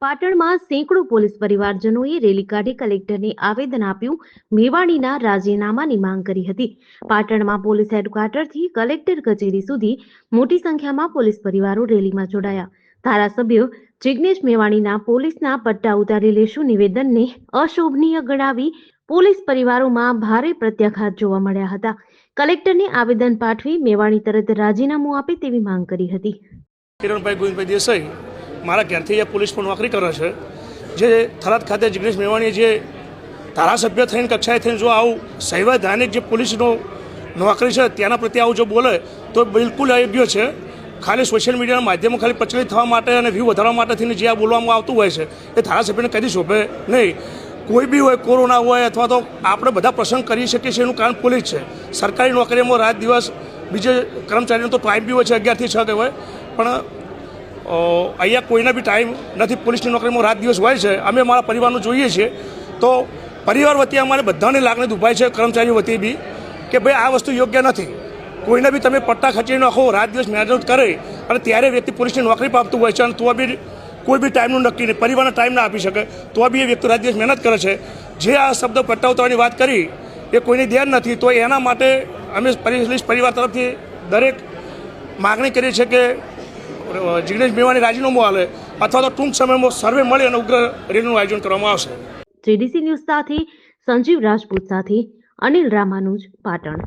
પાટણમાં સેંકડો પોલીસ પરિવારજનોએ રેલી કાઢી કલેક્ટરને આવેદન આપ્યું, મેવાણીના રાજીનામાની માંગ કરી હતી. પાટણમાં પોલીસ હેડક્વાર્ટરથી કલેક્ટર કચેરી સુધી મોટી સંખ્યામાં પોલીસ પરિવારો રેલીમાં જોડાયા. ધારાસભ્ય જિગ્નેશ મેવાણીના પોલીસના પટ્ટા ઉતારી લેશું નિવેદનને અશોભનીય ગણાવી પોલીસ પરિવારોમાં ભારે પ્રત્યાઘાત જોવા મળ્યા હતા. કલેક્ટરને આવેદન પાઠવી મેવાણી તરત રાજીનામું આપે તેવી માંગ કરી હતી. કિરણભાઈ ગોવિંદભાઈ દેસાઈ મારા ઘરથી એ પોલીસમાં નોકરી કરે છે. જે થરાદ ખાતે જિગ્નેશ મેવાણીએ જે ધારાસભ્ય થઈને કક્ષાએ થઈને જો આવું સંવૈધાનિક જે પોલીસનો નોકરી છે તેના પ્રત્યે આવું જો બોલે તો બિલકુલ અયોગ્ય છે. ખાલી સોશિયલ મીડિયાના માધ્યમો ખાલી પ્રચલિત થવા માટે અને વ્યૂ વધારવા માટે થઈને જે આ બોલવામાં આવતું હોય છે એ ધારાસભ્યને કદી શોભે નહીં. કોઈ બી હોય, કોરોના હોય અથવા તો આપણે બધા પ્રસંગ કરી શકીએ છીએ એનું કારણ પોલીસ છે. સરકારી નોકરીમાં રાત દિવસ બીજે કર્મચારીનો તો ટાઈમ બી હોય છે 11 થી 6 હોય, પણ અહીંયા કોઈના બી ટાઈમ નથી. પોલીસની નોકરીમાં રાત દિવસ હોય છે. અમે અમારા પરિવારનું જોઈએ છીએ તો પરિવાર વતી અમારે બધાની લાગણી દુભાય છે, કર્મચારીઓ વતી બી, કે ભાઈ આ વસ્તુ યોગ્ય નથી. કોઈને બી તમે પટ્ટા ખચી નાખો, રાત દિવસ મહેનત કરે અને ત્યારે વ્યક્તિ પોલીસની નોકરી પામતું હોય છે અને તો બી કોઈ બી ટાઈમનું નક્કી નહીં, પરિવારને ટાઈમ ના આપી શકે તો બી એ વ્યક્તિ રાત દિવસ મહેનત કરે છે. જે આ શબ્દ પટ્ટા ઉતારવાની વાત કરી એ કોઈને ધ્યાન નથી, તો એના માટે અમે પોલીસ પરિવાર તરફથી દરેક માગણી કરીએ છીએ કે જિગ્નેશ મેવાણી રાજીનામું આલે અથવા તો ટૂંક સમયમાં સર્વે મળી અને ઉગ્ર રેલીનું આયોજન કરવામાં આવશે. JDC ન્યૂઝ સાથે સંજીવ રાજપૂત સાથે અનિલ રામાનુજ, પાટણ.